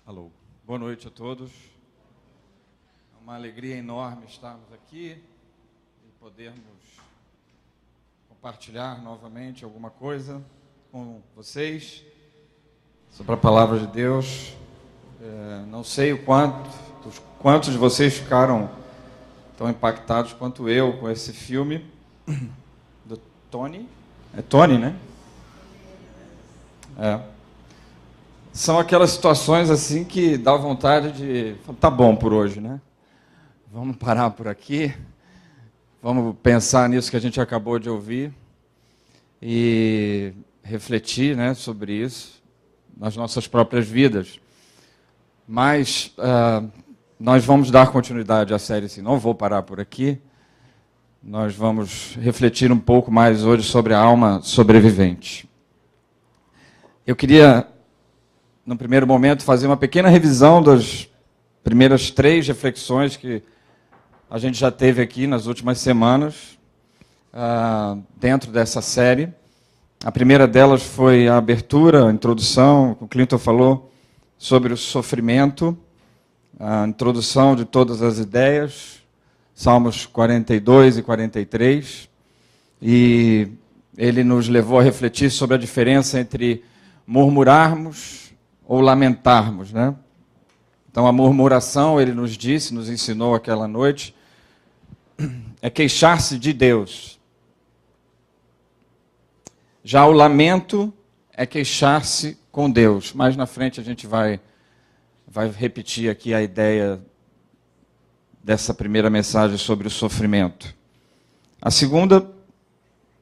Alô. Boa noite a todos. É uma alegria enorme estarmos aqui e podermos compartilhar novamente alguma coisa com vocês sobre a palavra de Deus. Não sei quantos de vocês ficaram tão impactados quanto eu com esse filme do Tony. É Tony, né? São aquelas situações assim que dá vontade de... Tá bom por hoje, né? Vamos parar por aqui. Vamos pensar nisso que a gente acabou de ouvir e refletir, né, sobre isso nas nossas próprias vidas. Mas nós vamos dar continuidade à série, assim, não vou parar por aqui. Nós vamos refletir um pouco mais hoje sobre a alma sobrevivente. Eu queria, no primeiro momento, fazer uma pequena revisão das primeiras 3 reflexões que a gente já teve aqui nas últimas semanas, dentro dessa série. A primeira delas foi a abertura, a introdução, o Clinton falou sobre o sofrimento, a introdução de todas as ideias, Salmos 42 e 43, e ele nos levou a refletir sobre a diferença entre murmurarmos ou lamentarmos, né? Então, a murmuração, ele nos disse, nos ensinou aquela noite, é queixar-se de Deus. Já o lamento é queixar-se com Deus. Mais na frente a gente vai repetir aqui a ideia dessa primeira mensagem sobre o sofrimento. A segunda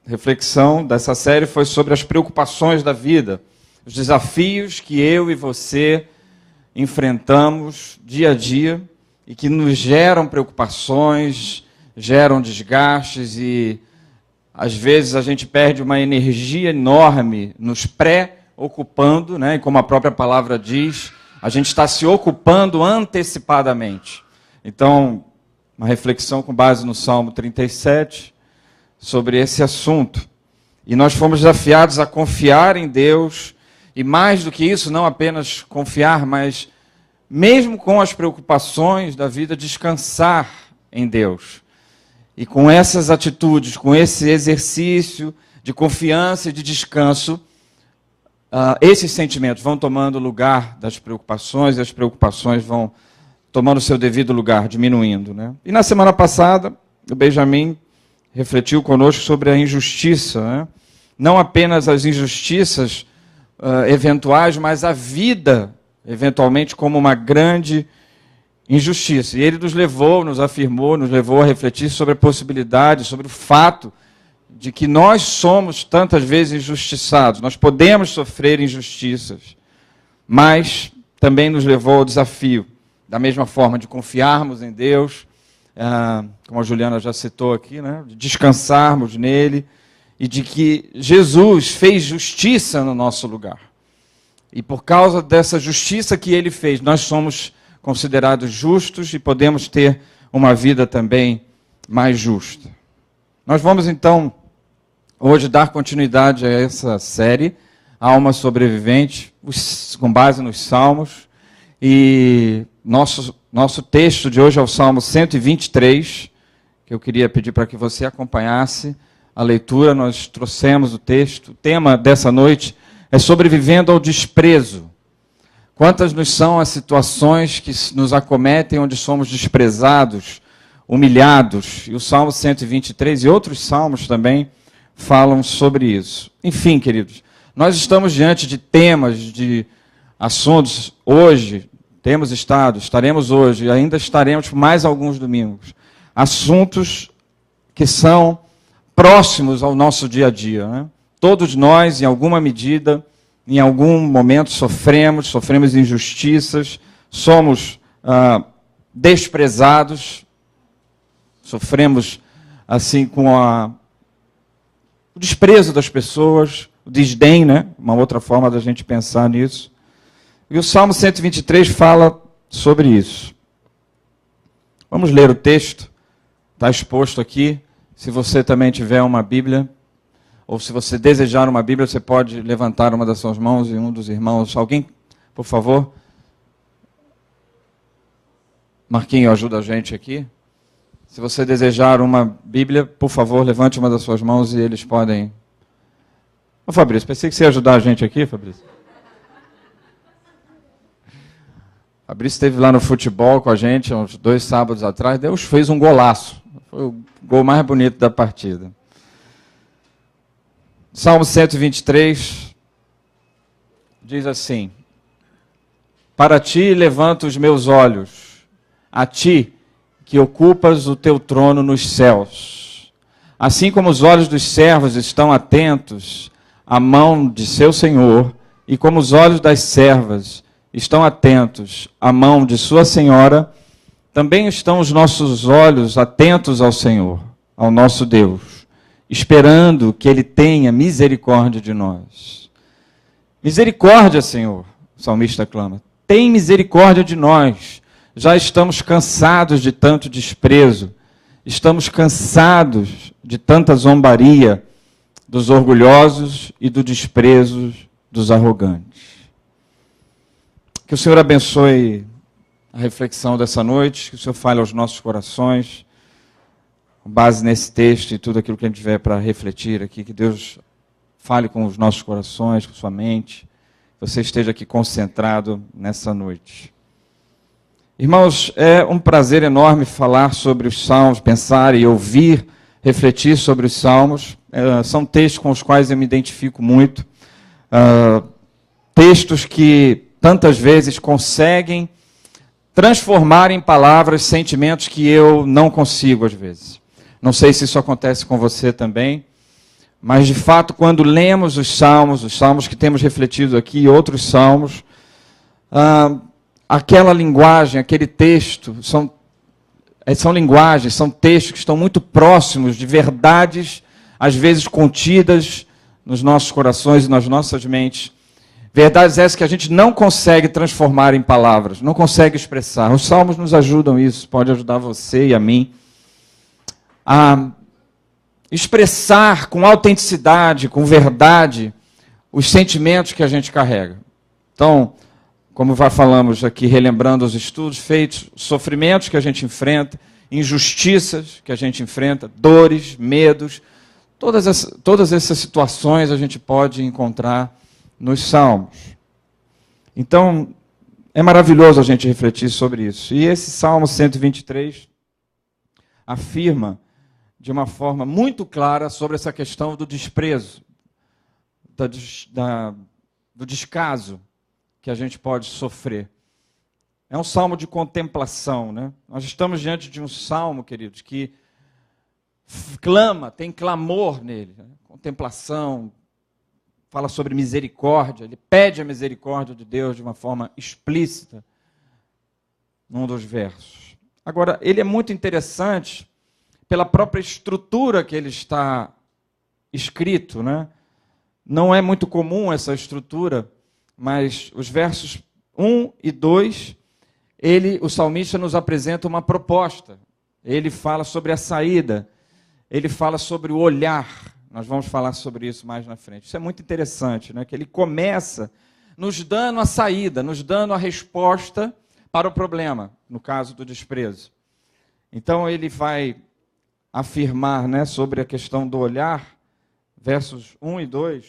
reflexão dessa série foi sobre as preocupações da vida, os desafios que eu e você enfrentamos dia a dia e que nos geram preocupações, geram desgastes e, às vezes, a gente perde uma energia enorme nos pré-ocupando, né? E como a própria palavra diz, a gente está se ocupando antecipadamente. Então, uma reflexão com base no Salmo 37 sobre esse assunto. E nós fomos desafiados a confiar em Deus. E mais do que isso, não apenas confiar, mas mesmo com as preocupações da vida, descansar em Deus. E com essas atitudes, com esse exercício de confiança e de descanso, esses sentimentos vão tomando lugar das preocupações, e as preocupações vão tomando seu devido lugar, diminuindo, né? E na semana passada, o Benjamin refletiu conosco sobre a injustiça, né? Não apenas as injustiças eventuais, mas a vida, eventualmente, como uma grande injustiça. E ele nos levou, nos afirmou, nos levou a refletir sobre a possibilidade, sobre o fato de que nós somos tantas vezes injustiçados, nós podemos sofrer injustiças, mas também nos levou ao desafio, da mesma forma, de confiarmos em Deus, como a Juliana já citou aqui, né, de descansarmos nele, e de que Jesus fez justiça no nosso lugar. E por causa dessa justiça que ele fez, nós somos considerados justos e podemos ter uma vida também mais justa. Nós vamos, então, hoje dar continuidade a essa série, Alma Sobrevivente, com base nos Salmos. E nosso texto de hoje é o Salmo 123, que eu queria pedir para que você acompanhasse a leitura. Nós trouxemos o texto. O tema dessa noite é sobrevivendo ao desprezo. Quantas nos são as situações que nos acometem onde somos desprezados, humilhados? E o Salmo 123 e outros salmos também falam sobre isso. Enfim, queridos, nós estamos diante de temas, de assuntos hoje, estaremos hoje e ainda estaremos por mais alguns domingos. Assuntos que são próximos ao nosso dia a dia, né? Todos nós, em alguma medida, em algum momento sofremos injustiças, somos desprezados, sofremos assim com o desprezo das pessoas, o desdém, né? Uma outra forma da gente pensar nisso. E o Salmo 123 fala sobre isso. Vamos ler o texto, está exposto aqui. Se você também tiver uma Bíblia, ou se você desejar uma Bíblia, você pode levantar uma das suas mãos e um dos irmãos. Alguém, por favor, Marquinho, ajuda a gente aqui. Se você desejar uma Bíblia, por favor, levante uma das suas mãos e eles podem... Ô Fabrício, pensei que você ia ajudar a gente aqui, Fabrício. Fabrício esteve lá no futebol com a gente, uns 2 sábados atrás, Deus fez um golaço. Foi o gol mais bonito da partida. Salmo 123 diz assim: Para ti levanto os meus olhos, a ti que ocupas o teu trono nos céus. Assim como os olhos dos servos estão atentos à mão de seu Senhor, e como os olhos das servas estão atentos à mão de sua senhora, também estão os nossos olhos atentos ao Senhor, ao nosso Deus, esperando que Ele tenha misericórdia de nós. Misericórdia, Senhor, o salmista clama, tem misericórdia de nós. Já estamos cansados de tanto desprezo, estamos cansados de tanta zombaria dos orgulhosos e do desprezo dos arrogantes. Que o Senhor abençoe a reflexão dessa noite, que o Senhor fale aos nossos corações, com base nesse texto e tudo aquilo que a gente tiver para refletir aqui, que Deus fale com os nossos corações, com sua mente, que você esteja aqui concentrado nessa noite. Irmãos, é um prazer enorme falar sobre os Salmos, pensar e ouvir, refletir sobre os Salmos. São textos com os quais eu me identifico muito, textos que tantas vezes conseguem transformar em palavras sentimentos que eu não consigo às vezes. Não sei se isso acontece com você também, mas de fato quando lemos os salmos que temos refletido aqui e outros salmos, aquela linguagem, aquele texto, são linguagens, são textos que estão muito próximos de verdades, às vezes contidas nos nossos corações e nas nossas mentes. Verdades essas que a gente não consegue transformar em palavras, não consegue expressar. Os salmos nos ajudam isso, pode ajudar você e a mim a expressar com autenticidade, com verdade, os sentimentos que a gente carrega. Então, como já falamos aqui, relembrando os estudos feitos, sofrimentos que a gente enfrenta, injustiças que a gente enfrenta, dores, medos, todas essas situações a gente pode encontrar nos Salmos. Então, é maravilhoso a gente refletir sobre isso. E esse Salmo 123 afirma de uma forma muito clara sobre essa questão do desprezo, do descaso que a gente pode sofrer. É um salmo de contemplação, né? Nós estamos diante de um salmo, queridos, que clama, tem clamor nele, né? Contemplação, fala sobre misericórdia, ele pede a misericórdia de Deus de uma forma explícita num dos versos. Agora, ele é muito interessante pela própria estrutura que ele está escrito, né? Não é muito comum essa estrutura, mas os versos 1 e 2, o salmista nos apresenta uma proposta. Ele fala sobre a saída, ele fala sobre o olhar. Nós vamos falar sobre isso mais na frente. Isso é muito interessante, né? Que ele começa nos dando a saída, nos dando a resposta para o problema, no caso do desprezo. Então ele vai afirmar, né, sobre a questão do olhar, versos 1 e 2,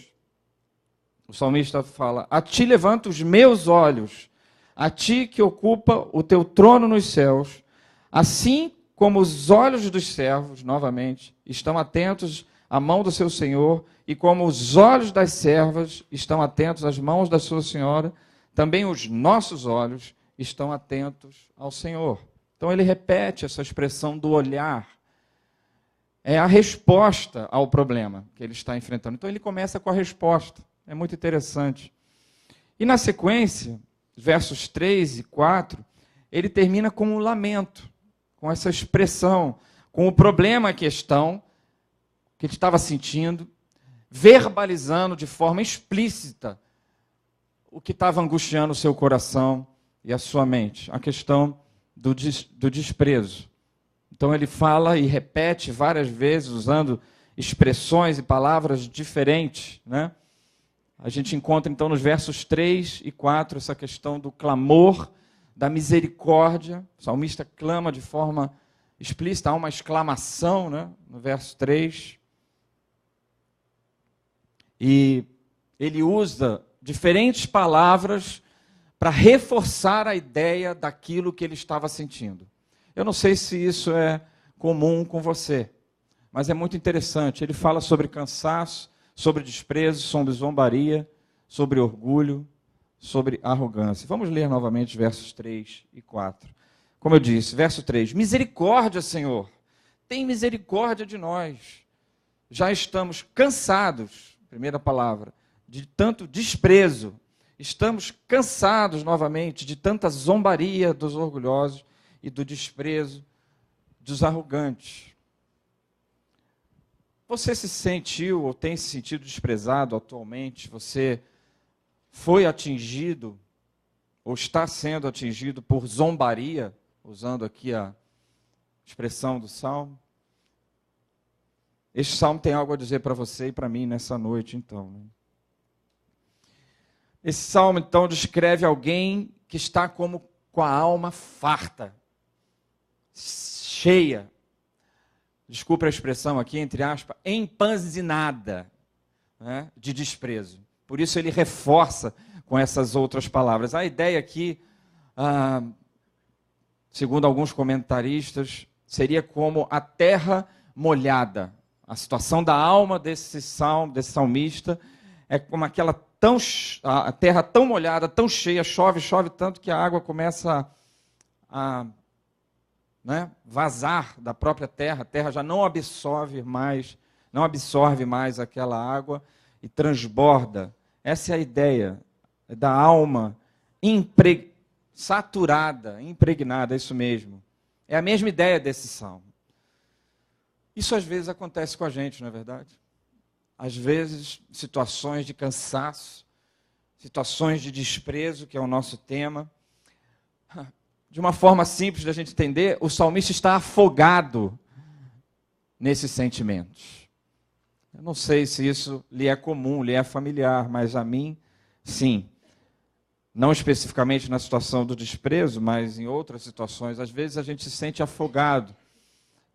o salmista fala: A ti levanto os meus olhos, a ti que ocupa o teu trono nos céus, assim como os olhos dos servos, novamente, estão atentos à mão do seu Senhor, e como os olhos das servas estão atentos às mãos da sua senhora, também os nossos olhos estão atentos ao Senhor. Então ele repete essa expressão do olhar. É a resposta ao problema que ele está enfrentando. Então ele começa com a resposta. É muito interessante. E na sequência, versos 3 e 4, ele termina com um lamento, com essa expressão, com o problema, a questão que ele estava sentindo, verbalizando de forma explícita o que estava angustiando o seu coração e a sua mente, a questão do desprezo. Então ele fala e repete várias vezes, usando expressões e palavras diferentes, né? A gente encontra então nos versos 3 e 4 essa questão do clamor, da misericórdia. O salmista clama de forma explícita, há uma exclamação, né, no verso 3. E ele usa diferentes palavras para reforçar a ideia daquilo que ele estava sentindo. Eu não sei se isso é comum com você, mas é muito interessante. Ele fala sobre cansaço, sobre desprezo, sobre zombaria, sobre orgulho, sobre arrogância. Vamos ler novamente os versos 3 e 4. Como eu disse, verso 3. Misericórdia, Senhor, tem misericórdia de nós. Já estamos cansados, primeira palavra, de tanto desprezo. Estamos cansados novamente de tanta zombaria dos orgulhosos e do desprezo dos arrogantes. Você se sentiu ou tem se sentido desprezado atualmente? Você foi atingido ou está sendo atingido por zombaria, usando aqui a expressão do Salmo? Este Salmo tem algo a dizer para você e para mim nessa noite, então. Esse Salmo, então, descreve alguém que está como com a alma farta, cheia, desculpa a expressão aqui, entre aspas, empanzinada, né, de desprezo. Por isso ele reforça com essas outras palavras. A ideia aqui, segundo alguns comentaristas, seria como a terra molhada. A situação da alma desse salmista, é como a terra tão molhada, tão cheia, chove tanto que a água começa a vazar da própria terra. A terra já não absorve mais aquela água e transborda. Essa é a ideia da alma saturada, impregnada, é isso mesmo. É a mesma ideia desse salmo. Isso às vezes acontece com a gente, não é verdade? Às vezes, situações de cansaço, situações de desprezo, que é o nosso tema. De uma forma simples da gente entender, o salmista está afogado nesses sentimentos. Eu não sei se isso lhe é comum, lhe é familiar, mas a mim, sim. Não especificamente na situação do desprezo, mas em outras situações. Às vezes a gente se sente afogado.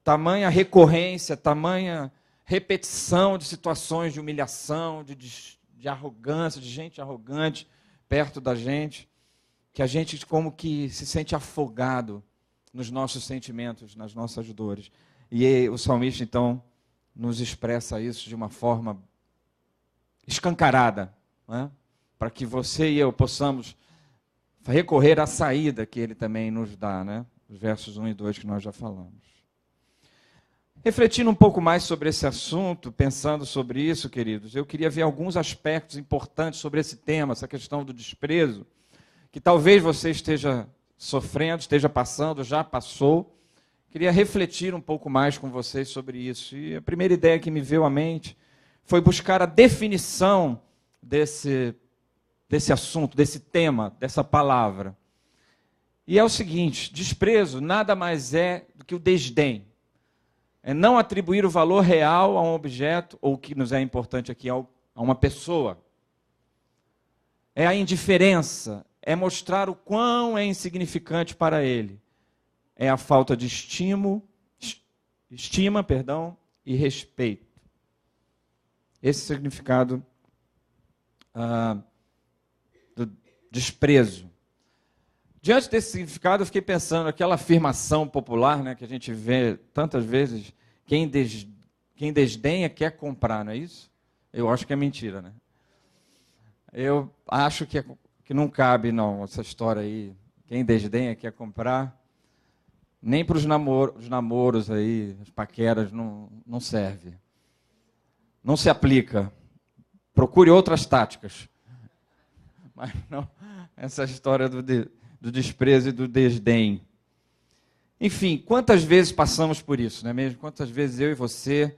Tamanha recorrência, tamanha repetição de situações de humilhação, de arrogância, de gente arrogante perto da gente, que a gente como que se sente afogado nos nossos sentimentos, nas nossas dores. E o salmista, então, nos expressa isso de uma forma escancarada, né? Para que você e eu possamos recorrer à saída que ele também nos dá, né? Os versos 1 e 2 que nós já falamos. Refletindo um pouco mais sobre esse assunto, pensando sobre isso, queridos, eu queria ver alguns aspectos importantes sobre esse tema, essa questão do desprezo, que talvez você esteja sofrendo, esteja passando, já passou. Queria refletir um pouco mais com vocês sobre isso. E a primeira ideia que me veio à mente foi buscar a definição desse assunto, desse tema, dessa palavra. E é o seguinte: desprezo nada mais é do que o desdém. É não atribuir o valor real a um objeto, ou o que nos é importante aqui, a uma pessoa. É a indiferença, é mostrar o quão é insignificante para ele. É a falta de estima, e respeito. Esse é o significado do desprezo. Diante desse significado, eu fiquei pensando, aquela afirmação popular, né, que a gente vê tantas vezes, quem desdenha quer comprar, não é isso? Eu acho que é mentira, né? Eu acho que não cabe, não, essa história aí. Quem desdenha quer comprar. Nem para os namoros aí, as paqueras, não serve. Não se aplica. Procure outras táticas. Mas não essa história do desprezo e do desdém. Enfim, quantas vezes passamos por isso, não é mesmo? Quantas vezes eu e você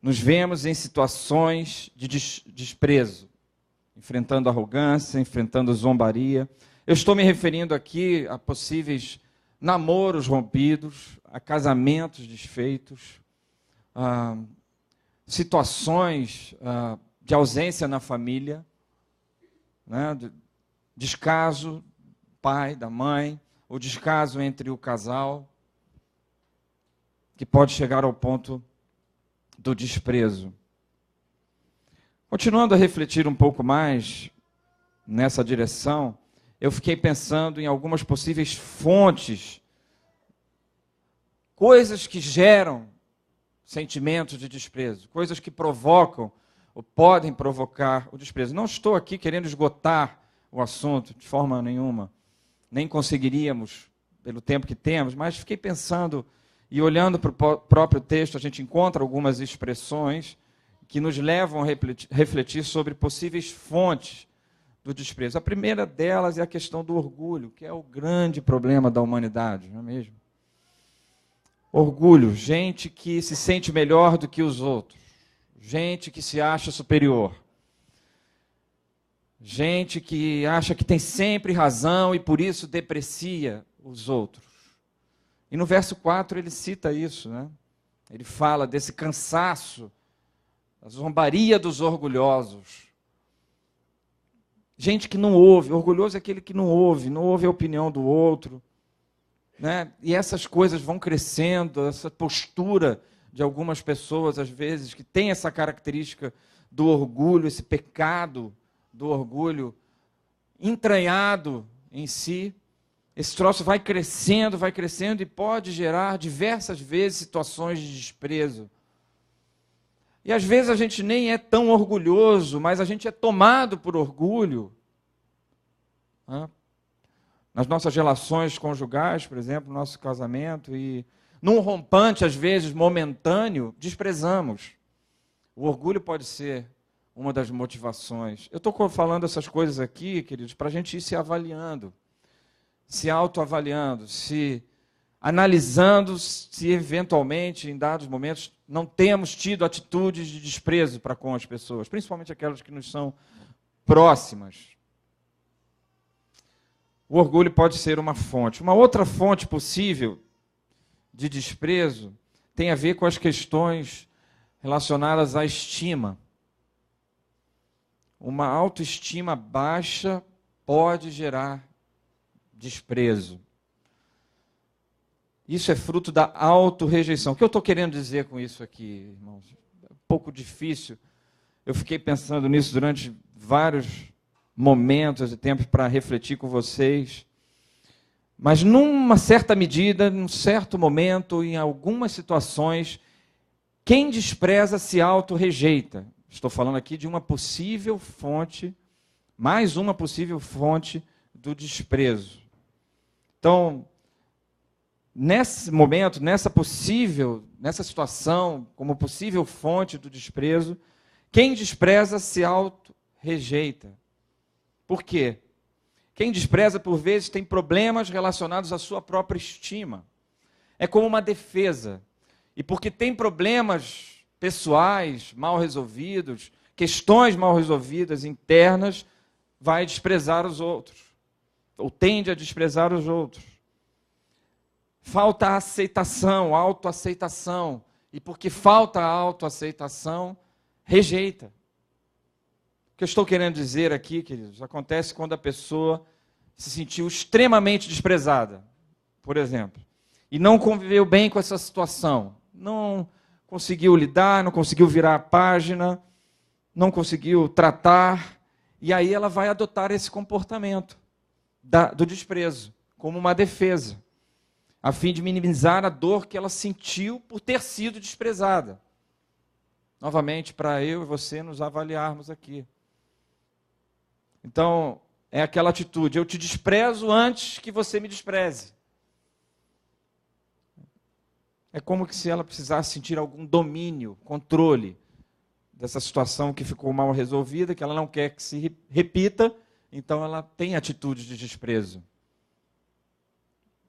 nos vemos em situações de desprezo, enfrentando arrogância, enfrentando zombaria. Eu estou me referindo aqui a possíveis namoros rompidos, a casamentos desfeitos, a situações de ausência na família, né? Descaso, pai, da mãe, o descaso entre o casal, que pode chegar ao ponto do desprezo. Continuando a refletir um pouco mais nessa direção, eu fiquei pensando em algumas possíveis fontes, coisas que geram sentimentos de desprezo, coisas que provocam ou podem provocar o desprezo. Não estou aqui querendo esgotar o assunto de forma nenhuma, nem conseguiríamos pelo tempo que temos, mas fiquei pensando e olhando para o próprio texto, a gente encontra algumas expressões que nos levam a refletir sobre possíveis fontes do desprezo. A primeira delas é a questão do orgulho, que é o grande problema da humanidade, não é mesmo? Orgulho, gente que se sente melhor do que os outros, gente que se acha superior, gente que acha que tem sempre razão e por isso deprecia os outros. E no verso 4 ele cita isso, né? Ele fala desse cansaço, a zombaria dos orgulhosos. Gente que não ouve, orgulhoso é aquele que não ouve a opinião do outro, né? E essas coisas vão crescendo, essa postura de algumas pessoas, às vezes, que tem essa característica do orgulho, esse pecado do orgulho entranhado em si. Esse troço vai crescendo e pode gerar diversas vezes situações de desprezo. E às vezes a gente nem é tão orgulhoso, mas a gente é tomado por orgulho. Nas nossas relações conjugais, por exemplo, no nosso casamento, e num rompante, às vezes, momentâneo, desprezamos. O orgulho pode ser uma das motivações. Eu estou falando essas coisas aqui, queridos, para a gente ir se avaliando, se autoavaliando, se analisando se eventualmente, em dados momentos, não temos tido atitudes de desprezo para com as pessoas, principalmente aquelas que nos são próximas. O orgulho pode ser uma fonte. Uma outra fonte possível de desprezo tem a ver com as questões relacionadas à estima. Uma autoestima baixa pode gerar desprezo. Isso é fruto da autorrejeição. O que eu estou querendo dizer com isso aqui, irmãos? É um pouco difícil. Eu fiquei pensando nisso durante vários momentos e tempos para refletir com vocês. Mas numa certa medida, num certo momento, em algumas situações, quem despreza se autorrejeita. Estou falando aqui de uma possível fonte, mais uma possível fonte do desprezo. Então, nesse momento, nessa situação, como possível fonte do desprezo, quem despreza se autorrejeita. Por quê? Quem despreza, por vezes, tem problemas relacionados à sua própria estima. É como uma defesa. E porque tem problemas pessoais mal resolvidos, questões mal resolvidas, internas, vai desprezar os outros. Ou tende a desprezar os outros. Falta aceitação, autoaceitação. E porque falta a autoaceitação, rejeita. O que eu estou querendo dizer aqui, queridos, acontece quando a pessoa se sentiu extremamente desprezada, por exemplo, e não conviveu bem com essa situação, não conseguiu lidar, não conseguiu virar a página, não conseguiu tratar, e aí ela vai adotar esse comportamento do desprezo, como uma defesa, a fim de minimizar a dor que ela sentiu por ter sido desprezada. Novamente, para eu e você nos avaliarmos aqui. Então, é aquela atitude, eu te desprezo antes que você me despreze. É como se ela precisasse sentir algum domínio, controle dessa situação que ficou mal resolvida, que ela não quer que se repita, então ela tem atitudes de desprezo.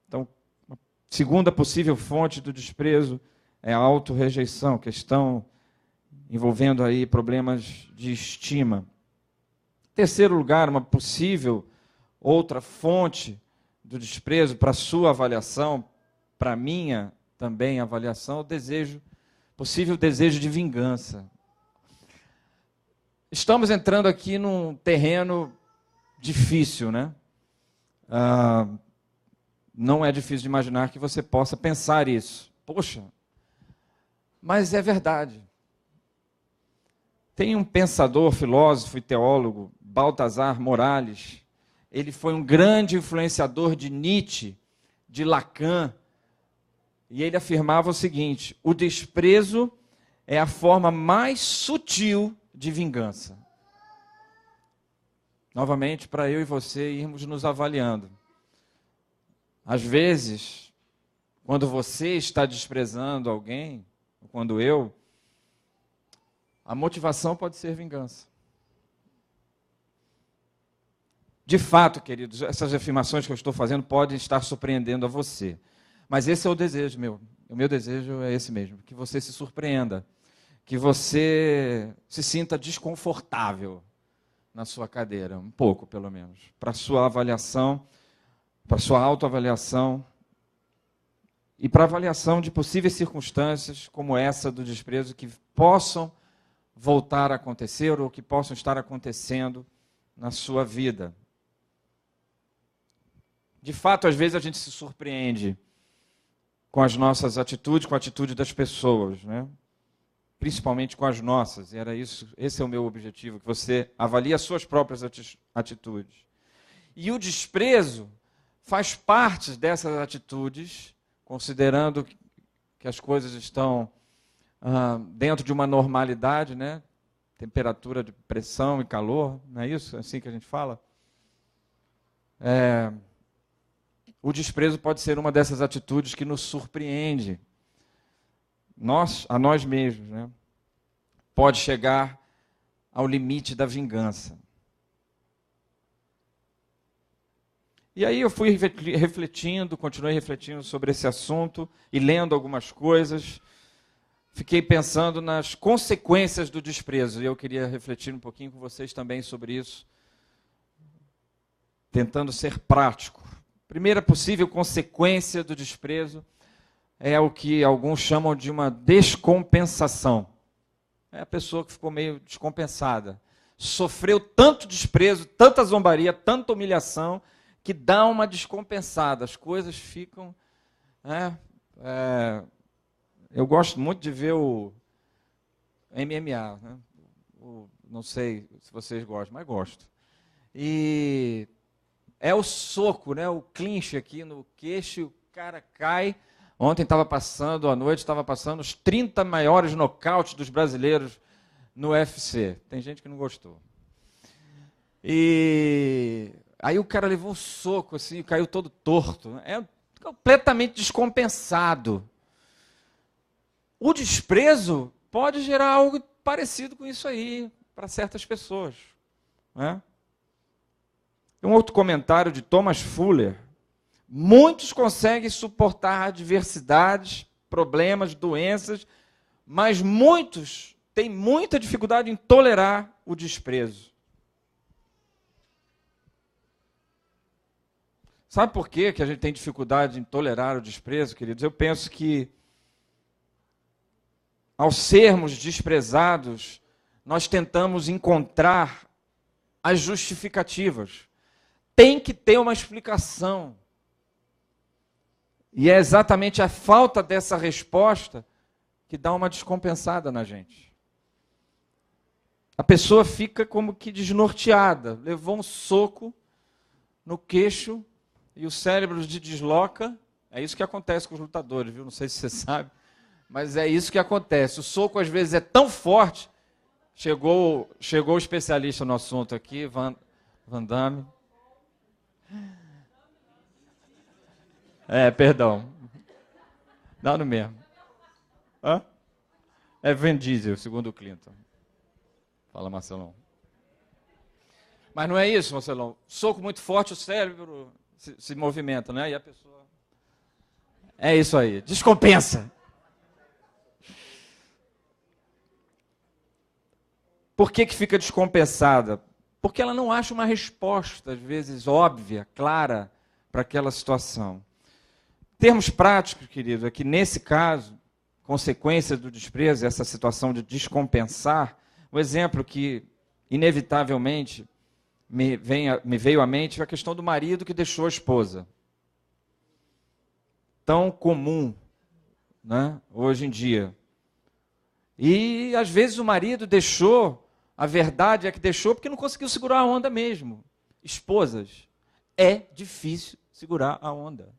Então, a segunda possível fonte do desprezo é a autorrejeição, questão envolvendo aí problemas de estima. Terceiro lugar, uma possível outra fonte do desprezo para a sua avaliação, para a minha também avaliação, possível desejo de vingança. Estamos entrando aqui num terreno difícil, né? não é difícil de imaginar que você possa pensar isso. Poxa, mas é verdade. Tem um pensador, filósofo e teólogo, Baltasar Morales. Ele foi um grande influenciador de Nietzsche, de Lacan, e ele afirmava o seguinte: o desprezo é a forma mais sutil de vingança. Novamente, para eu e você irmos nos avaliando. Às vezes, quando você está desprezando alguém, quando eu, a motivação pode ser vingança. De fato, queridos, essas afirmações que eu estou fazendo podem estar surpreendendo a você. Mas esse é o desejo meu. O meu desejo é esse mesmo, que você se surpreenda, que você se sinta desconfortável na sua cadeira, um pouco pelo menos, para a sua avaliação, para a sua autoavaliação e para a avaliação de possíveis circunstâncias como essa do desprezo que possam voltar a acontecer ou que possam estar acontecendo na sua vida. De fato, às vezes a gente se surpreende com as nossas atitudes, com a atitude das pessoas, né? Principalmente com as nossas. E era isso, esse é o meu objetivo, que você avalie as suas próprias atitudes. E o desprezo faz parte dessas atitudes, considerando que as coisas estão dentro de uma normalidade, né? Temperatura de pressão e calor, não é isso? É assim que a gente fala? O desprezo pode ser uma dessas atitudes que nos surpreende. A nós mesmos, né? Pode chegar ao limite da vingança. E aí eu fui refletindo, continuei refletindo sobre esse assunto e lendo algumas coisas. Fiquei pensando nas consequências do desprezo, e eu queria refletir um pouquinho com vocês também sobre isso, tentando ser prático. Primeira possível consequência do desprezo é o que alguns chamam de uma descompensação. É a pessoa que ficou meio descompensada. Sofreu tanto desprezo, tanta zombaria, tanta humilhação, que dá uma descompensada. As coisas ficam... eu gosto muito de ver o MMA. Né? Não sei se vocês gostam, mas gosto. E é o soco, né? O clinch aqui no queixo, o cara cai... Ontem à noite estava passando os 30 maiores nocautes dos brasileiros no UFC. Tem gente que não gostou. E aí o cara levou um soco, assim, caiu todo torto. É completamente descompensado. O desprezo pode gerar algo parecido com isso aí, para certas pessoas. Né? Um outro comentário de Thomas Fuller. Muitos conseguem suportar adversidades, problemas, doenças, mas muitos têm muita dificuldade em tolerar o desprezo. Sabe por quê que a gente tem dificuldade em tolerar o desprezo, queridos? Eu penso que, ao sermos desprezados, nós tentamos encontrar as justificativas. Tem que ter uma explicação. E é exatamente a falta dessa resposta que dá uma descompensada na gente. A pessoa fica como que desnorteada, levou um soco no queixo e o cérebro se desloca. É isso que acontece com os lutadores, viu? Não sei se você sabe, mas é isso que acontece. O soco às vezes é tão forte. Chegou o especialista no assunto aqui, Van Damme. Perdão. Dá no mesmo. Hã? É Vin Diesel, segundo o Clinton. Fala, Marcelão. Mas não é isso, Marcelão. Soco muito forte, o cérebro se movimenta, né? E a pessoa... É isso aí. Descompensa. Por que fica descompensada? Porque ela não acha uma resposta, às vezes, óbvia, clara, para aquela situação. Termos práticos, querido, é que nesse caso, consequência do desprezo, essa situação de descompensar, o exemplo que inevitavelmente me veio à mente é a questão do marido que deixou a esposa. tão comum, né, hoje em dia. E às vezes o marido deixou, a verdade é que deixou porque não conseguiu segurar a onda mesmo. Esposas, é difícil segurar a onda.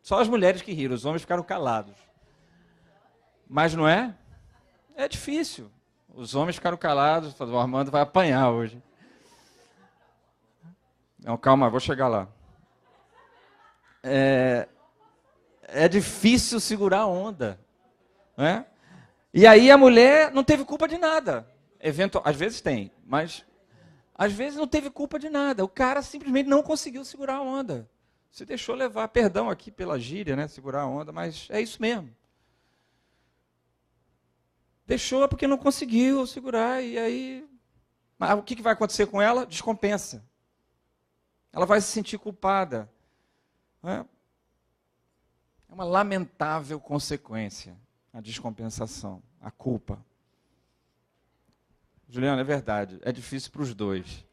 Só as mulheres que riram, os homens ficaram calados. Mas não é? É difícil. Os homens ficaram calados, falaram, o Armando vai apanhar hoje. Não, calma, vou chegar lá. É difícil segurar a onda, né? E aí a mulher não teve culpa de nada. Às vezes tem, mas às vezes não teve culpa de nada. O cara simplesmente não conseguiu segurar a onda. Se deixou levar, perdão aqui pela gíria, né? Segurar a onda, mas é isso mesmo. Deixou porque não conseguiu segurar, e aí... Mas o que vai acontecer com ela? Descompensa. Ela vai se sentir culpada. É uma lamentável consequência, a descompensação, a culpa. Juliana, é verdade, é difícil para os dois.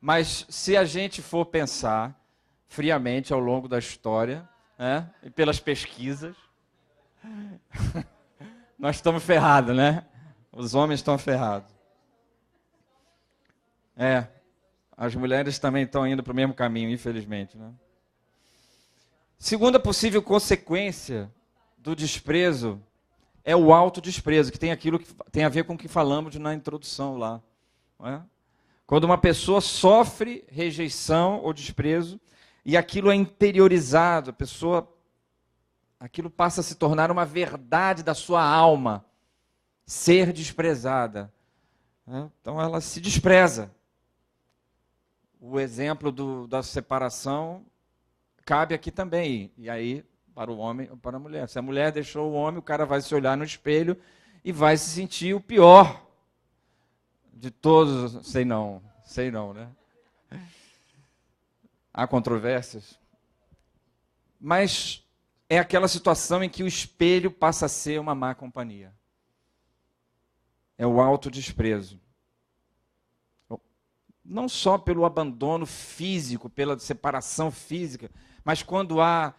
Mas se a gente for pensar friamente ao longo da história, né, e pelas pesquisas, nós estamos ferrados, né? Os homens estão ferrados. As mulheres também estão indo para o mesmo caminho, infelizmente, né? Segunda possível consequência do desprezo é o autodesprezo, que tem aquilo que tem a ver com o que falamos na introdução lá. Não é? Quando uma pessoa sofre rejeição ou desprezo e aquilo é interiorizado, aquilo passa a se tornar uma verdade da sua alma, ser desprezada. Né? Então ela se despreza. O exemplo da separação cabe aqui também, e aí para o homem ou para a mulher. Se a mulher deixou o homem, o cara vai se olhar no espelho e vai se sentir o pior de todos. Sei não, né? Há controvérsias. Mas é aquela situação em que o espelho passa a ser uma má companhia. É o autodesprezo. Não só pelo abandono físico, pela separação física, mas quando há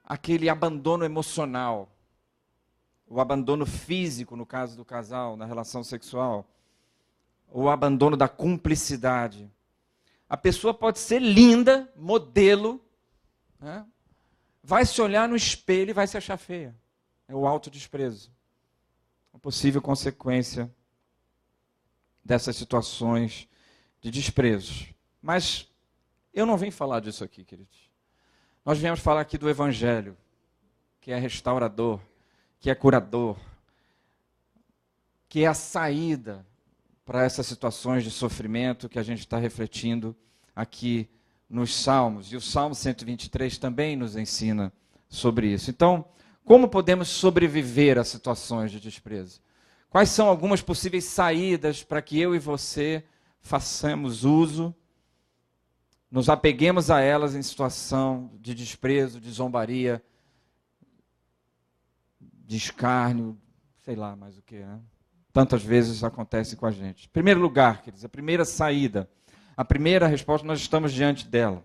aquele abandono emocional, o abandono físico, no caso do casal, na relação sexual, o abandono da cumplicidade. A pessoa pode ser linda, modelo, né? Vai se olhar no espelho e vai se achar feia. É o autodesprezo. Uma possível consequência dessas situações de desprezo. Mas eu não vim falar disso aqui, queridos. Nós viemos falar aqui do Evangelho, que é restaurador, que é curador, que é a saída para essas situações de sofrimento que a gente está refletindo aqui nos Salmos. E o Salmo 123 também nos ensina sobre isso. Então, como podemos sobreviver a situações de desprezo? Quais são algumas possíveis saídas para que eu e você façamos uso, nos apeguemos a elas em situação de desprezo, de zombaria, de escárnio, sei lá mais o que, né? Tantas vezes acontece com a gente. Em primeiro lugar, queridos, a primeira saída, a primeira resposta, nós estamos diante dela.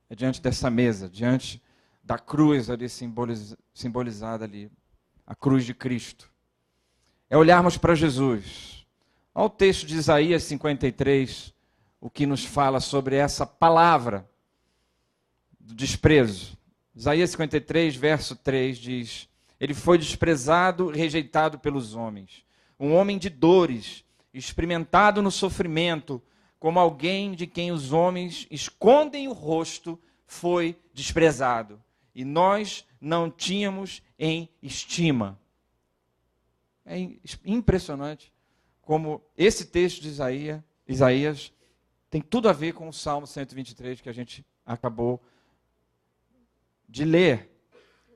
É diante dessa mesa, diante da cruz ali simbolizada ali, a cruz de Cristo. É olharmos para Jesus. Olha o texto de Isaías 53, o que nos fala sobre essa palavra do desprezo. Isaías 53, verso 3 diz: ele foi desprezado, rejeitado pelos homens, um homem de dores, experimentado no sofrimento, como alguém de quem os homens escondem o rosto, foi desprezado. E nós não tínhamos em estima. É impressionante como esse texto de Isaías tem tudo a ver com o Salmo 123 que a gente acabou de ler.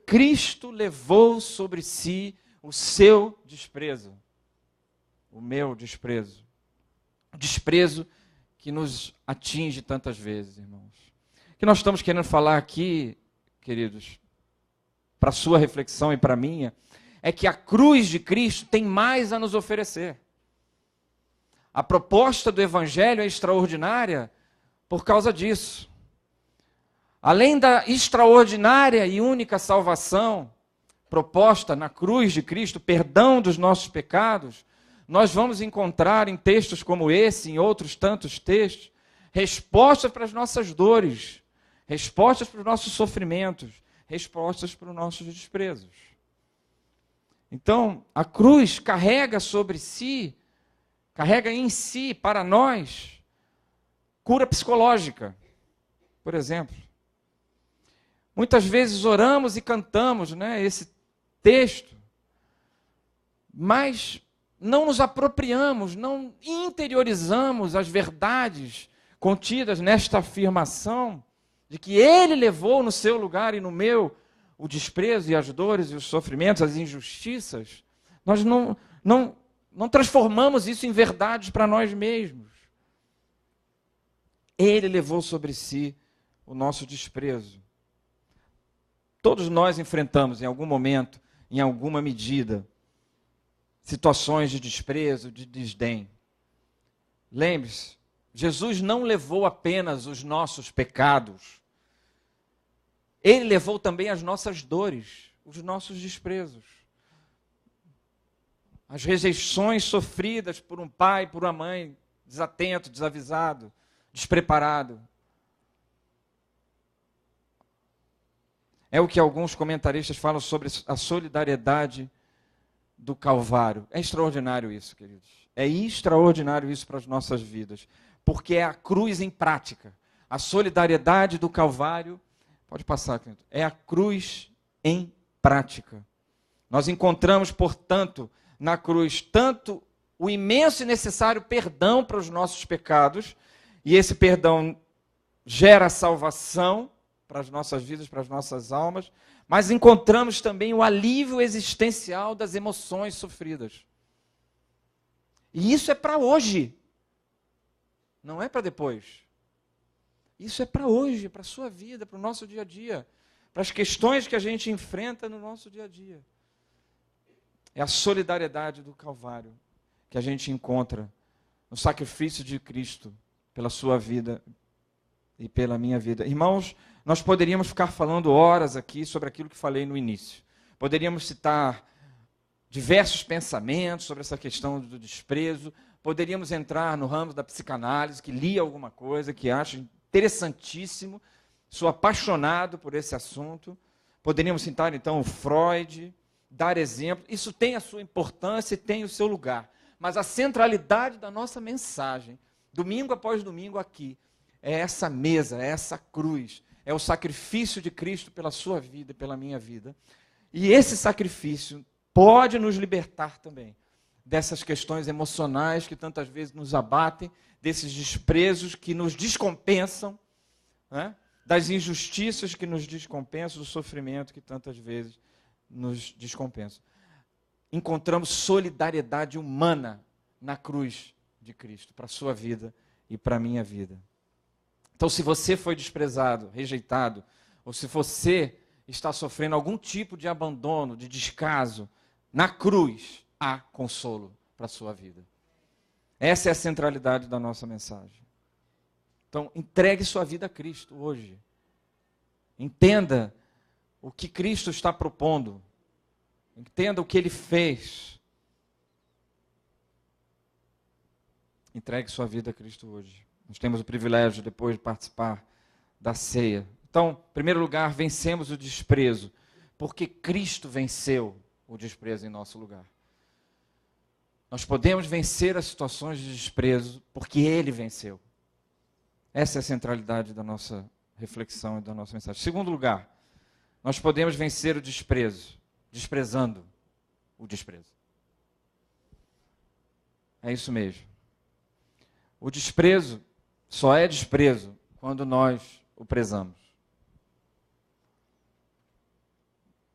Cristo levou sobre si o seu desprezo, o meu desprezo. O desprezo que nos atinge tantas vezes, irmãos. O que nós estamos querendo falar aqui, queridos, para a sua reflexão e para a minha, é que a cruz de Cristo tem mais a nos oferecer. A proposta do Evangelho é extraordinária por causa disso. Além da extraordinária e única salvação proposta na cruz de Cristo, perdão dos nossos pecados, nós vamos encontrar em textos como esse, em outros tantos textos, respostas para as nossas dores, respostas para os nossos sofrimentos, respostas para os nossos desprezos. Então, a cruz carrega sobre si, carrega em si, para nós, cura psicológica, por exemplo. Muitas vezes oramos e cantamos, né, esse texto, mas não nos apropriamos, não interiorizamos as verdades contidas nesta afirmação de que Ele levou no seu lugar e no meu o desprezo e as dores e os sofrimentos, as injustiças. Nós não transformamos isso em verdades para nós mesmos. Ele levou sobre si o nosso desprezo. Todos nós enfrentamos em algum momento, em alguma medida, situações de desprezo, de desdém. Lembre-se, Jesus não levou apenas os nossos pecados. Ele levou também as nossas dores, os nossos desprezos. As rejeições sofridas por um pai, por uma mãe, desatento, desavisado, despreparado. É o que alguns comentaristas falam sobre a solidariedade do Calvário. É extraordinário isso, queridos. É extraordinário isso para as nossas vidas. Porque é a cruz em prática. A solidariedade do Calvário, pode passar, querido, é a cruz em prática. Nós encontramos, portanto, na cruz, tanto o imenso e necessário perdão para os nossos pecados, e esse perdão gera salvação para as nossas vidas, para as nossas almas, mas encontramos também o alívio existencial das emoções sofridas. E isso é para hoje, não é para depois. Isso é para hoje, para a sua vida, para o nosso dia a dia, para as questões que a gente enfrenta no nosso dia a dia. É a solidariedade do Calvário que a gente encontra no sacrifício de Cristo pela sua vida e pela minha vida. Irmãos, nós poderíamos ficar falando horas aqui sobre aquilo que falei no início. Poderíamos citar diversos pensamentos sobre essa questão do desprezo. Poderíamos entrar no ramo da psicanálise, que lia alguma coisa, que acha interessantíssimo. Sou apaixonado por esse assunto. Poderíamos citar, então, o Freud, dar exemplo. Isso tem a sua importância e tem o seu lugar. Mas a centralidade da nossa mensagem, domingo após domingo aqui, é essa mesa, é essa cruz, é o sacrifício de Cristo pela sua vida e pela minha vida. E esse sacrifício pode nos libertar também dessas questões emocionais que tantas vezes nos abatem, desses desprezos que nos descompensam, né? Das injustiças que nos descompensam, do sofrimento que tantas vezes nos descompensam. Encontramos solidariedade humana na cruz de Cristo, para a sua vida e para a minha vida. Então, se você foi desprezado, rejeitado, ou se você está sofrendo algum tipo de abandono, de descaso, na cruz há consolo para a sua vida. Essa é a centralidade da nossa mensagem. Então, entregue sua vida a Cristo hoje. Entenda o que Cristo está propondo. Entenda o que Ele fez. Entregue sua vida a Cristo hoje. Nós temos o privilégio depois de participar da ceia. Então, em primeiro lugar, vencemos o desprezo, porque Cristo venceu o desprezo em nosso lugar. Nós podemos vencer as situações de desprezo, porque Ele venceu. Essa é a centralidade da nossa reflexão e da nossa mensagem. Em segundo lugar, nós podemos vencer o desprezo, desprezando o desprezo. É isso mesmo. O desprezo só é desprezo quando nós o prezamos.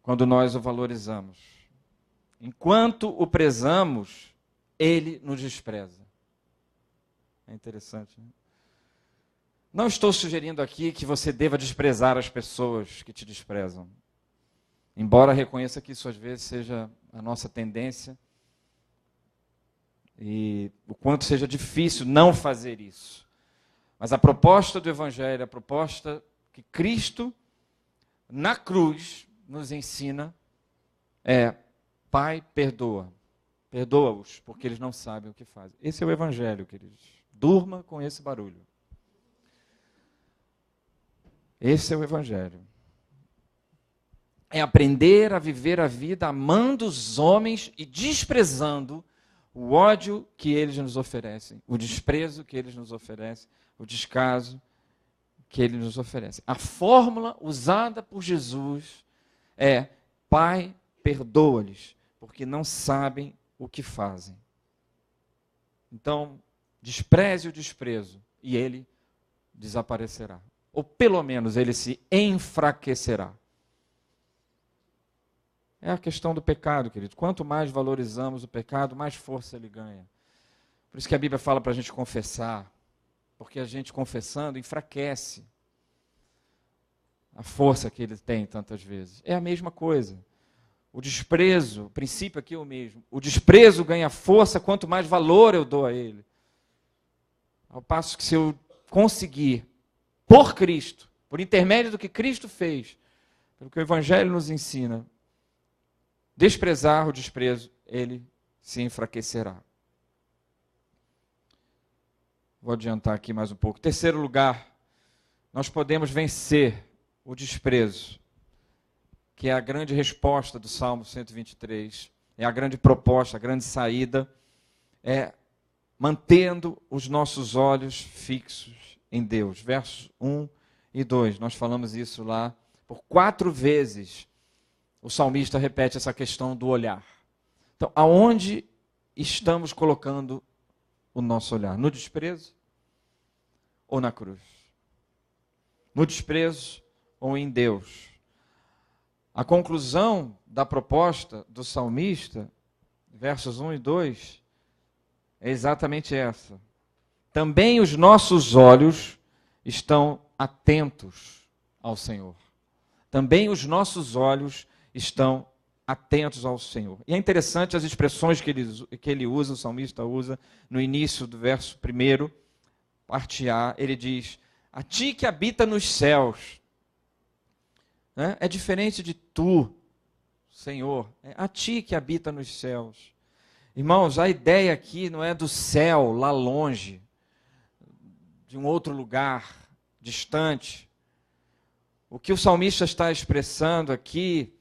Quando nós o valorizamos. Enquanto o prezamos, ele nos despreza. É interessante, né? Não estou sugerindo aqui que você deva desprezar as pessoas que te desprezam. Embora reconheça que isso às vezes seja a nossa tendência. E o quanto seja difícil não fazer isso. Mas a proposta do Evangelho, a proposta que Cristo, na cruz, nos ensina é: Pai, perdoa. Perdoa-os, porque eles não sabem o que fazem. Esse é o Evangelho, queridos. Durma com esse barulho. Esse é o Evangelho. É aprender a viver a vida amando os homens e desprezando o ódio que eles nos oferecem, o desprezo que eles nos oferecem, o descaso que eles nos oferecem. A fórmula usada por Jesus é: Pai, perdoa-lhes, porque não sabem o que fazem. Então, despreze o desprezo e ele desaparecerá. Ou pelo menos ele se enfraquecerá. É a questão do pecado, querido. Quanto mais valorizamos o pecado, mais força ele ganha. Por isso que a Bíblia fala para a gente confessar, porque a gente confessando enfraquece a força que ele tem tantas vezes. É a mesma coisa. O desprezo, o princípio aqui é o mesmo. O desprezo ganha força quanto mais valor eu dou a ele. Ao passo que se eu conseguir, por Cristo, por intermédio do que Cristo fez, pelo que o Evangelho nos ensina, desprezar o desprezo, ele se enfraquecerá. Vou adiantar aqui mais um pouco. Terceiro lugar, nós podemos vencer o desprezo, que é a grande resposta do Salmo 123, é a grande proposta, a grande saída, é mantendo os nossos olhos fixos em Deus. Versos 1 e 2, nós falamos isso lá por 4 vezes. O salmista repete essa questão do olhar. Então, aonde estamos colocando o nosso olhar? No desprezo ou na cruz? No desprezo ou em Deus? A conclusão da proposta do salmista, versos 1 e 2, é exatamente essa. Também os nossos olhos estão atentos ao Senhor. Também os nossos olhos estão atentos ao Senhor. E é interessante as expressões que ele usa, o salmista usa, no início do verso 1, parte A, ele diz: a ti que habita nos céus. É diferente de tu, Senhor, é a ti que habita nos céus. Irmãos, a ideia aqui não é do céu lá longe, de um outro lugar distante. O que o salmista está expressando aqui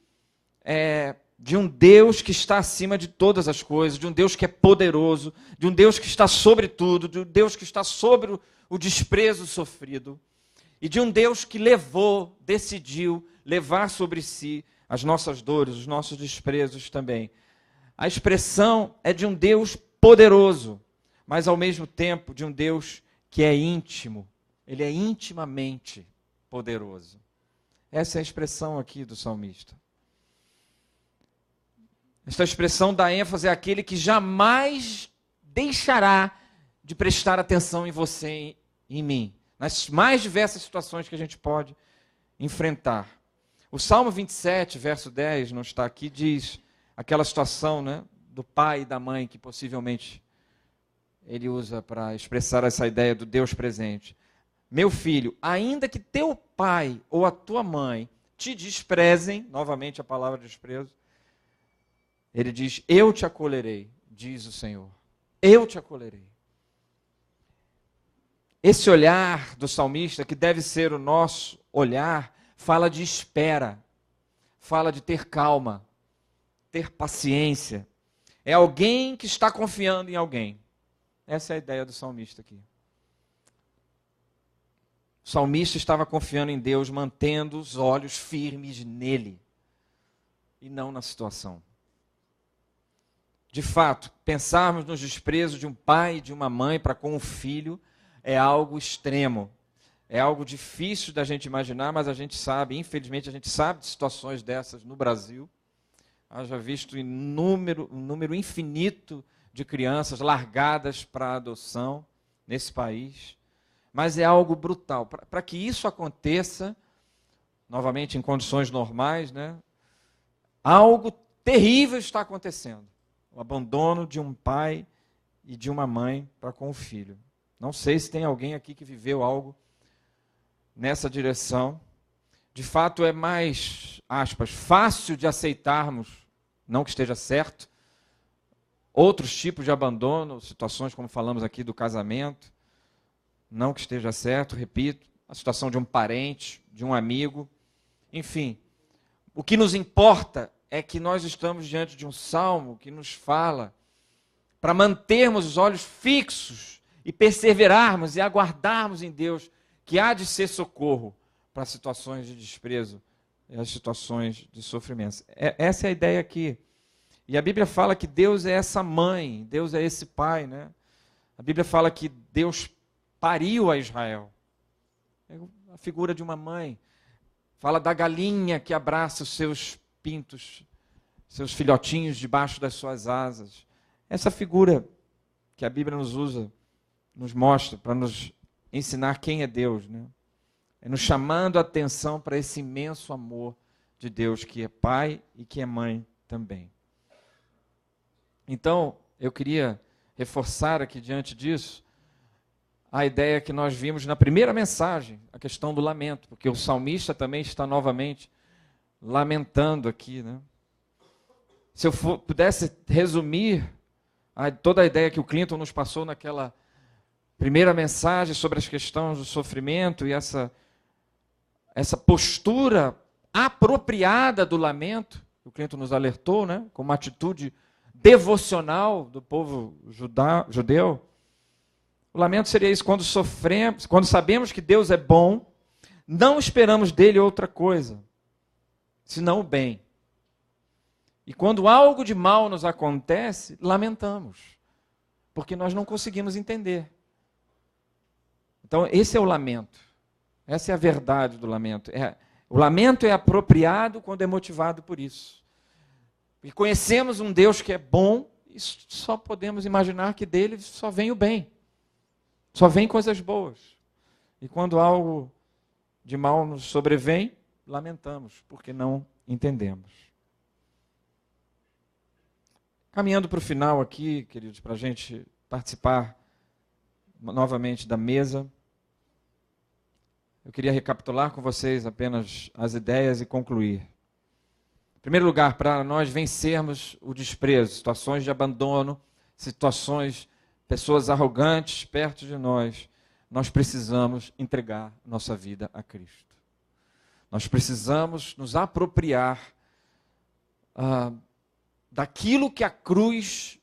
é de um Deus que está acima de todas as coisas, de um Deus que é poderoso, de um Deus que está sobre tudo, de um Deus que está sobre o desprezo sofrido, e de um Deus que decidiu levar sobre si as nossas dores, os nossos desprezos também. A expressão é de um Deus poderoso, mas ao mesmo tempo de um Deus que é íntimo. Ele é intimamente poderoso. Essa é a expressão aqui do salmista. Esta expressão dá ênfase àquele que jamais deixará de prestar atenção em você e em mim, nas mais diversas situações que a gente pode enfrentar. O Salmo 27, verso 10, não está aqui, diz aquela situação, né, do pai e da mãe que possivelmente ele usa para expressar essa ideia do Deus presente. Meu filho, ainda que teu pai ou a tua mãe te desprezem, novamente a palavra desprezo, ele diz: eu te acolherei, diz o Senhor. Eu te acolherei. Esse olhar do salmista, que deve ser o nosso olhar, fala de espera, fala de ter calma, ter paciência. É alguém que está confiando em alguém. Essa é a ideia do salmista aqui. O salmista estava confiando em Deus, mantendo os olhos firmes nele e não na situação. De fato, pensarmos nos desprezos de um pai e de uma mãe para com um filho é algo extremo. É algo difícil da gente imaginar, mas a gente sabe, infelizmente, a gente sabe de situações dessas no Brasil. Haja visto um número infinito de crianças largadas para adoção nesse país. Mas é algo brutal. Para que isso aconteça, novamente em condições normais, né, algo terrível está acontecendo. O abandono de um pai e de uma mãe para com o filho. Não sei se tem alguém aqui que viveu algo nessa direção. De fato, é mais, aspas, fácil de aceitarmos, não que esteja certo, outros tipos de abandono, situações como falamos aqui do casamento, não que esteja certo, repito, a situação de um parente, de um amigo, enfim. O que nos importa é que nós estamos diante de um salmo que nos fala para mantermos os olhos fixos e perseverarmos e aguardarmos em Deus, que há de ser socorro para as situações de desprezo e as situações de sofrimento. Essa é a ideia aqui. E a Bíblia fala que Deus é essa mãe, Deus é esse pai, né? A Bíblia fala que Deus pariu a Israel. É a figura de uma mãe. Fala da galinha que abraça os seus pintos, seus filhotinhos debaixo das suas asas. Essa figura que a Bíblia nos usa, nos mostra, para nos ensinar quem é Deus, né? É nos chamando a atenção para esse imenso amor de Deus, que é pai e que é mãe também. Então, eu queria reforçar aqui diante disso a ideia que nós vimos na primeira mensagem, a questão do lamento, porque o salmista também está novamente lamentando aqui, né? Se eu pudesse resumir toda a ideia que o Clinton nos passou naquela primeira mensagem sobre as questões do sofrimento e essa postura apropriada do lamento, o Clinton nos alertou, né, como uma atitude devocional do povo judeu. O lamento seria isso: quando sofremos, quando sabemos que Deus é bom, não esperamos dele outra coisa, senão o bem. E quando algo de mal nos acontece, lamentamos, porque nós não conseguimos entender. Então, esse é o lamento. Essa é a verdade do lamento. O lamento é apropriado quando é motivado por isso. E conhecemos um Deus que é bom, e só podemos imaginar que dele só vem o bem. Só vem coisas boas. E quando algo de mal nos sobrevém, lamentamos, porque não entendemos. Caminhando para o final aqui, queridos, para a gente participar novamente da mesa, eu queria recapitular com vocês apenas as ideias e concluir. Em primeiro lugar, para nós vencermos o desprezo, situações de abandono, situações, pessoas arrogantes perto de nós precisamos entregar nossa vida a Cristo. Nós precisamos nos apropriar daquilo que a cruz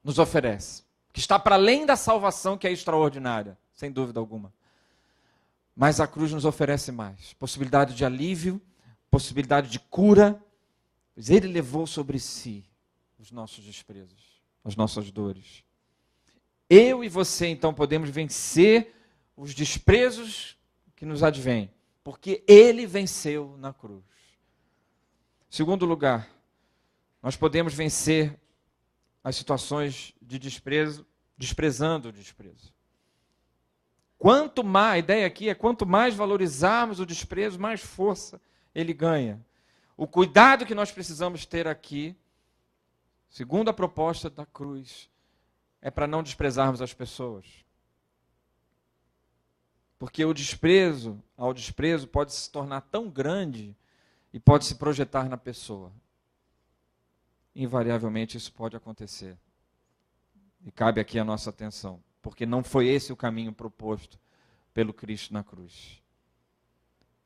nos oferece, que está para além da salvação, que é extraordinária, sem dúvida alguma. Mas a cruz nos oferece mais, possibilidade de alívio, possibilidade de cura, pois ele levou sobre si os nossos desprezos, as nossas dores. Eu e você, então, podemos vencer os desprezos que nos advêm, porque ele venceu na cruz. Segundo lugar, nós podemos vencer as situações de desprezo, desprezando o desprezo. Quanto mais, a ideia aqui é quanto mais valorizarmos o desprezo, mais força ele ganha. O cuidado que nós precisamos ter aqui, segundo a proposta da cruz, é para não desprezarmos as pessoas. Porque o desprezo pode se tornar tão grande e pode se projetar na pessoa. Invariavelmente isso pode acontecer. E cabe aqui a nossa atenção, porque não foi esse o caminho proposto pelo Cristo na cruz.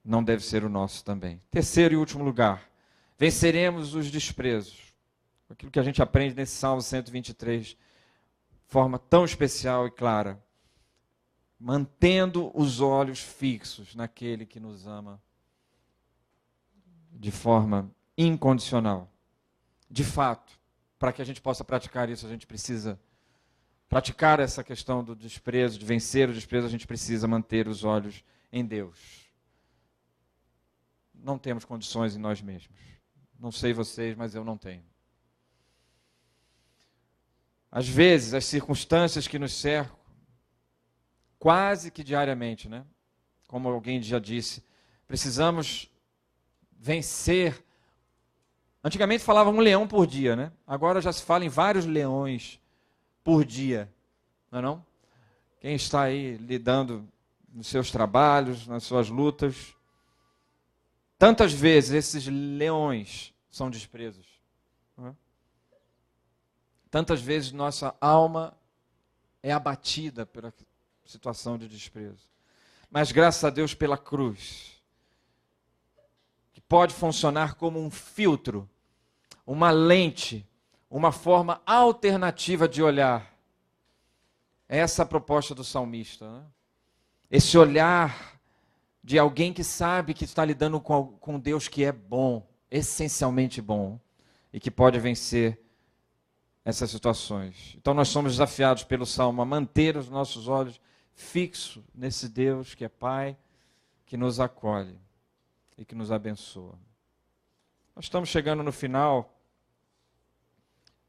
Não deve ser o nosso também. Terceiro e último lugar, venceremos os desprezos. Aquilo que a gente aprende nesse Salmo 123, de forma tão especial e clara. Mantendo os olhos fixos naquele que nos ama de forma incondicional. De fato, para que a gente possa praticar isso, a gente precisa praticar essa questão do desprezo, de vencer o desprezo, a gente precisa manter os olhos em Deus. Não temos condições em nós mesmos. Não sei vocês, mas eu não tenho. Às vezes, as circunstâncias que nos cercam, quase que diariamente, né? Como alguém já disse, precisamos vencer. Antigamente falava um leão por dia, né? Agora já se fala em vários leões por dia, não é não? Quem está aí lidando nos seus trabalhos, nas suas lutas. Tantas vezes esses leões são despresos. Não é? Tantas vezes nossa alma é abatida pela situação de desprezo. Mas graças a Deus pela cruz, que pode funcionar como um filtro, uma lente, uma forma alternativa de olhar. É essa a proposta do salmista. Né? Esse olhar de alguém que sabe que está lidando com Deus que é bom, essencialmente bom, e que pode vencer essas situações. Então nós somos desafiados pelo Salmo a manter os nossos olhos fixos nesse Deus que é Pai, que nos acolhe e que nos abençoa. Nós estamos chegando no final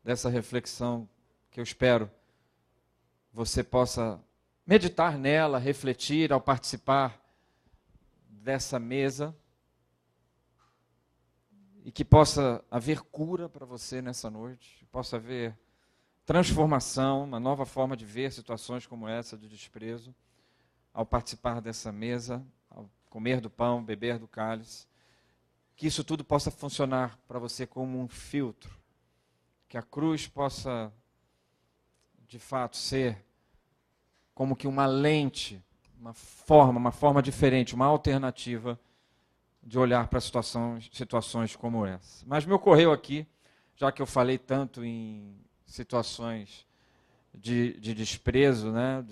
dessa reflexão que eu espero você possa meditar nela, refletir ao participar dessa mesa e que possa haver cura para você nessa noite, possa haver transformação, uma nova forma de ver situações como essa de desprezo, ao participar dessa mesa, ao comer do pão, beber do cálice, que isso tudo possa funcionar para você como um filtro, que a cruz possa, de fato, ser como que uma lente, uma forma diferente, uma alternativa de olhar para situações como essa. Mas me ocorreu aqui, já que eu falei tanto em situações de desprezo, né,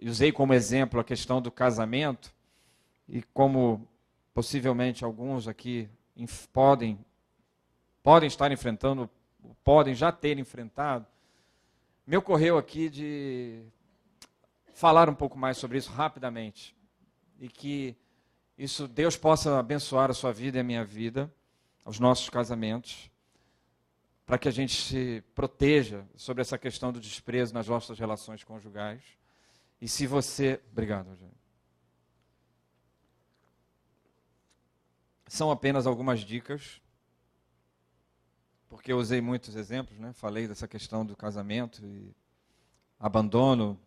usei como exemplo a questão do casamento, e como possivelmente alguns aqui podem estar enfrentando, podem já ter enfrentado, me ocorreu aqui de falar um pouco mais sobre isso rapidamente, e que isso Deus possa abençoar a sua vida e a minha vida, os nossos casamentos, para que a gente se proteja sobre essa questão do desprezo nas nossas relações conjugais. E se você... Obrigado, Rogério. São apenas algumas dicas, porque eu usei muitos exemplos, né? Falei dessa questão do casamento e abandono,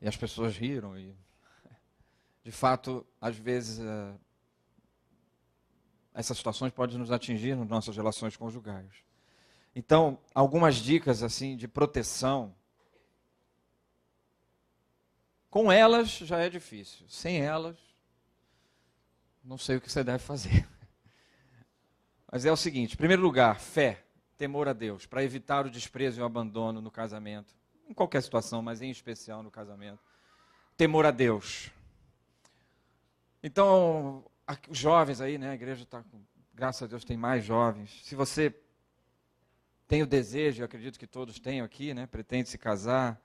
e as pessoas riram, e de fato, às vezes, essas situações podem nos atingir nas nossas relações conjugais. Então, algumas dicas assim de proteção. Com elas já é difícil. Sem elas, não sei o que você deve fazer. Mas é o seguinte, em primeiro lugar, fé, temor a Deus, para evitar o desprezo e o abandono no casamento. Em qualquer situação, mas em especial no casamento. Temor a Deus. Então, os jovens aí, né, a igreja está, graças a Deus, tem mais jovens. Se você tem o desejo, eu acredito que todos tenham aqui, né, pretende se casar,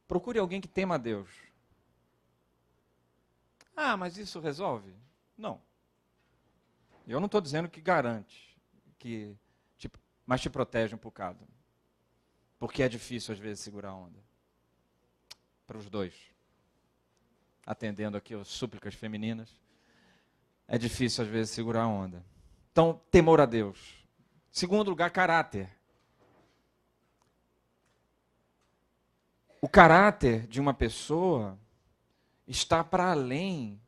procure alguém que tema a Deus. Ah, mas isso resolve? Não. Eu não estou dizendo que garante, mas te protege um bocado. Porque é difícil, às vezes, segurar a onda. Para os dois. Atendendo aqui as súplicas femininas. É difícil, às vezes, segurar a onda. Então, temor a Deus. Segundo lugar, caráter. O caráter de uma pessoa está para além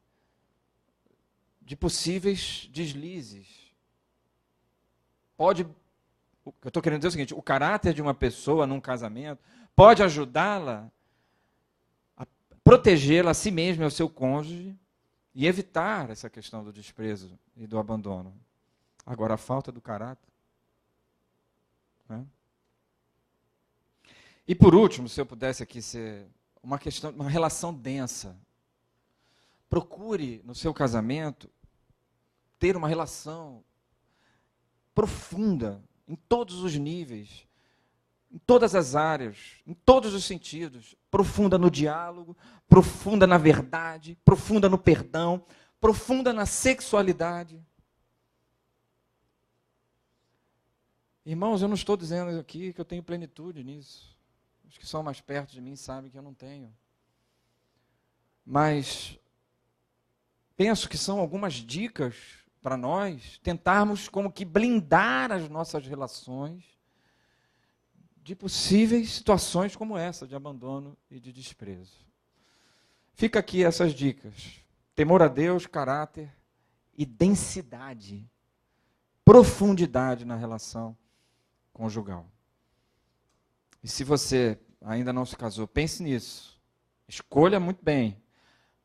de possíveis deslizes. O que eu estou querendo dizer é o seguinte, o caráter de uma pessoa num casamento pode ajudá-la a protegê-la a si mesma e ao seu cônjuge e evitar essa questão do desprezo e do abandono. Agora, a falta do caráter. Né? E por último, se eu pudesse aqui ser uma relação densa. Procure no seu casamento ter uma relação profunda em todos os níveis, em todas as áreas, em todos os sentidos, profunda no diálogo, profunda na verdade, profunda no perdão, profunda na sexualidade. Irmãos, eu não estou dizendo aqui que eu tenho plenitude nisso. Os que são mais perto de mim sabem que eu não tenho. Mas penso que são algumas dicas para nós tentarmos como que blindar as nossas relações de possíveis situações como essa, de abandono e de desprezo. Fica aqui essas dicas. Temor a Deus, caráter e densidade, profundidade na relação conjugal. E se você ainda não se casou, pense nisso. Escolha muito bem.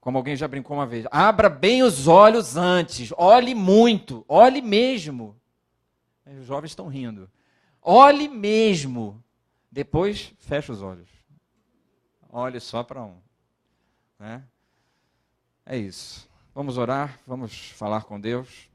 Como alguém já brincou uma vez, abra bem os olhos antes, olhe muito, olhe mesmo. Os jovens estão rindo. Olhe mesmo. Depois, fecha os olhos. Olhe só para um. Né? É isso. Vamos orar, vamos falar com Deus.